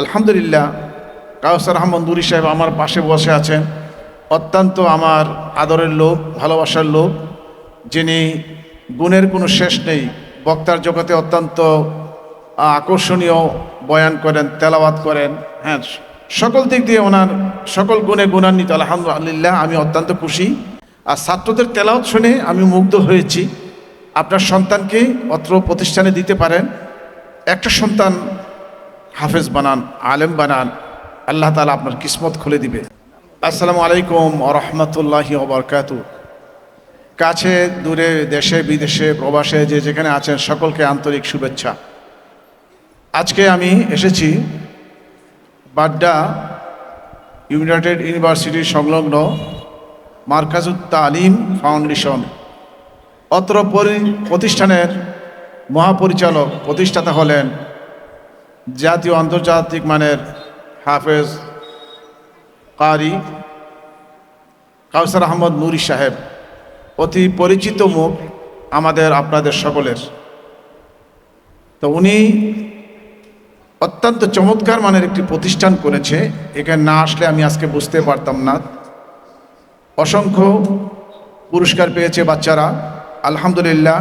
আলহামদুলিল্লাহ, কাউসার আহমদ নুরী সাহেব আমার পাশে বসে আছেন। অত্যন্ত আমার আদরের লোক, ভালোবাসার লোক, যিনি গুণের কোনো শেষ নেই। বক্তার জগতে অত্যন্ত আকর্ষণীয় বয়ান করেন, তেলাওয়াত করেন। হ্যাঁ, সকল দিক দিয়ে ওনার সকল গুণে গুণান্বিত। আলহামদুলিল্লাহ, আমি অত্যন্ত খুশি। আর ছাত্রদের তেলাওয়াত শুনে আমি মুগ্ধ হয়েছি। আপনার সন্তানকে অত্র প্রতিষ্ঠানে দিতে পারেন, একটা সন্তান হাফেজ বানান, আলেম বানান, আল্লাহ তাআলা আপনার কিসমত খুলে দিবে। আসসালামু আলাইকুম ওয়া রাহমাতুল্লাহি ওয়া বারাকাতুহু। কাছে দূরে, দেশে বিদেশে, প্রবাসে যে যেখানে আছেন সকলকে আন্তরিক শুভেচ্ছা। আজকে আমি এসেছি বাড্ডা ইউনাইটেড ইউনিভার্সিটির সংলগ্ন মারকাজুত তালিম ফাউন্ডেশন। অত্র প্রতিষ্ঠানের মহাপরিচালক, প্রতিষ্ঠাতা হলেন জাতীয় আন্তর্জাতিক মানের হাফেজ কারি কাউসার আহমদ নুরী সাহেব। অতি পরিচিত মুখ আমাদের আপনাদের সকলের। তো উনি অত্যন্ত চমৎকার মানের একটি প্রতিষ্ঠান করেছে। এখানে না আসলে আমি আজকে বুঝতে পারতাম না। অসংখ্য পুরস্কার পেয়েছে বাচ্চারা। আলহামদুলিল্লাহ,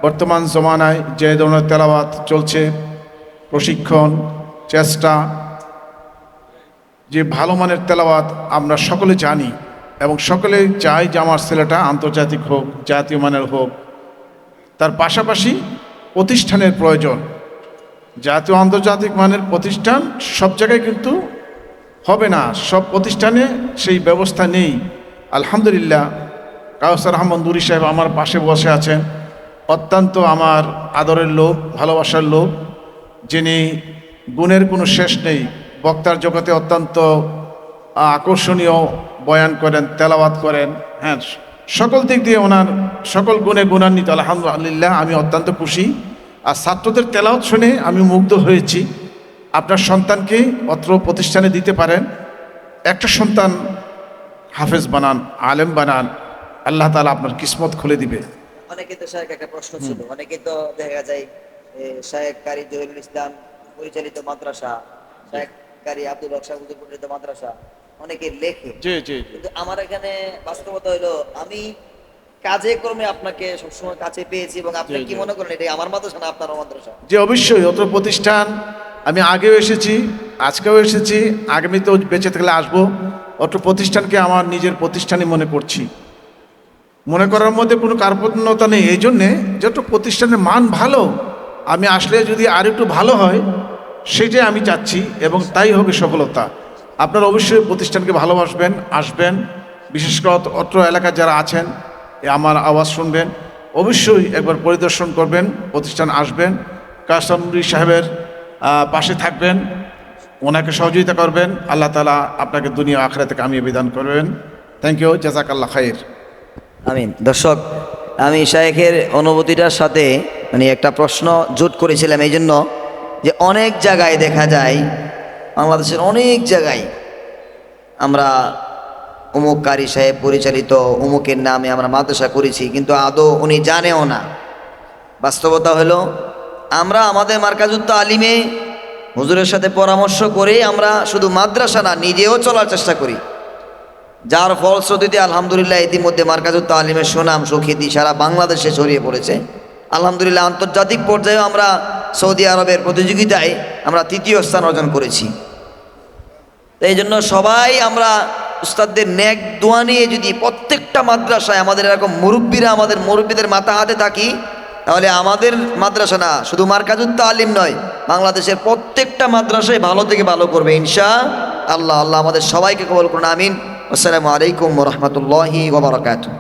বর্তমান জমানায় যে ধরনের তেলাওয়াত চলছে, প্রশিক্ষণ, চেষ্টা, যে ভালো মানের তেলাওয়াত আমরা সকলে জানি এবং সকলে চাই যে আমার ছেলেটা আন্তর্জাতিক হোক, জাতীয় মানের হোক। তার পাশাপাশি প্রতিষ্ঠানের প্রয়োজন। জাতীয় আন্তর্জাতিক মানের প্রতিষ্ঠান সব জায়গায় কিন্তু হবে না, সব প্রতিষ্ঠানে সেই ব্যবস্থা নেই। আলহামদুলিল্লাহ, কাউসার আহমদ নুরী সাহেব আমার পাশে বসে আছেন। অত্যন্ত আমার আদরের লোক, ভালোবাসার লোক, যিনি গুণের কোনো শেষ নেই। বক্তার জগতে অত্যন্ত আকর্ষণীয় বয়ান করেন, তেলাওয়াত করেন। হ্যাঁ, সকল দিক দিয়ে ওনার সকল গুণে গুণান্বিত। আলহামদুলিল্লাহ, আমি অত্যন্ত খুশি। আর ছাত্রদের তেলাওয়াত শুনে আমি মুগ্ধ হয়েছি। আপনার সন্তানকে অত্র প্রতিষ্ঠানে দিতে পারেন, একটা সন্তান হাফেজ বানান, আলেম বানান, আল্লাহ তাআলা আপনার কিসমত খুলে দিবে। অনেকে তো শায়েখ একটা প্রশ্ন ছিল, অনেকে তো দেখা যায় শায়েখ কারি জহিরুল ইসলাম পরিচালিত মাদ্রাসা, শায়েখ কারি আব্দুল হক সাহেব পরিচালিত মাদ্রাসা অনেকে লেখে। জি জি। কিন্তু আমার এখানে বাস্তবতা হলো, আমি কাজে কর্মে আপনাকে সবসময় কাছে পেয়েছি এবং আপনি কি মনে করেন এটা আমার মাদ্রাসা না আপনার মাদ্রাসা? যে অবশ্যই অত্র প্রতিষ্ঠান আমি আগেও এসেছি, আজকেও এসেছি, আগামীতেও বেঁচে থাকলে আসবো। অত্র প্রতিষ্ঠানকে আমার নিজের প্রতিষ্ঠানই মনে করছি। মনে করার মধ্যে কোনো কার্পণ্যতা নেই। এই জন্যে যত প্রতিষ্ঠানের মান ভালো, আমি আসলে যদি আর একটু ভালো হয় সেটাই আমি চাচ্ছি এবং তাই হবে সফলতা। আপনারা অবশ্যই প্রতিষ্ঠানকে ভালোবাসবেন, আসবেন। বিশেষ করে অত্র এলাকায় যারা আছেন আমার আওয়াজ শুনবেন, অবশ্যই একবার পরিদর্শন করবেন, প্রতিষ্ঠান আসবেন, কাউসার নুরী সাহেবের পাশে থাকবেন, ওনাকে সহযোগিতা করবেন। আল্লাহ তাআলা আপনাকে দুনিয়া আখিরাতে কামিয়াবি দান করবেন। থ্যাংক ইউ, জাযাকাল্লাহ খাইর। আমিন। দর্শক, আমি শায়েখের অনুভূতিটার সাথে একটা প্রশ্ন জোট করেছিলাম এই জন্য যে অনেক জায়গায় দেখা যায়, বাংলাদেশের অনেক জায়গায় আমরা অমুক কারি সাহেব পরিচালিত অমুকের নামে আমরা মাদ্রাসা করেছি, কিন্তু আদৌ উনি জানেও না। বাস্তবতা হলো, আমরা আমাদের মারকাজুত তালিমে হুজুরের সাথে পরামর্শ করে আমরা শুধু মাদ্রাসা না, নিজেও চলার চেষ্টা করি, যার ফলশ্রুতিতে আলহামদুলিল্লাহ ইতিমধ্যে মারকাজুত তালিমের সুনাম সুখ্যাতি সারা বাংলাদেশে ছড়িয়ে পড়েছে। আলহামদুলিল্লাহ, আন্তর্জাতিক পর্যায়েও আমরা সৌদি আরবের প্রতিযোগিতায় আমরা 3য় স্থান অর্জন করেছি। তো এই জন্য সবাই আমরা উস্তাদদের নেক দোয়া নিয়ে যদি প্রত্যেকটা মাদ্রাসায় আমাদের এরকম মুরব্বীরা, আমাদের মুরব্বীদের মাথা হাতে থাকি, তাহলে আমাদের মাদ্রাসা না, শুধু মারকাজুত তালিম নয়, বাংলাদেশের প্রত্যেকটা মাদ্রাসায় ভালো থেকে ভালো করবে ইনশাআল্লাহ। আল্লাহ আমাদের সবাইকে কবুল করুন, আমিন। আসসালামু আলাইকুম ওয়া রাহমাতুল্লাহি ওয়া বারাকাতুহু।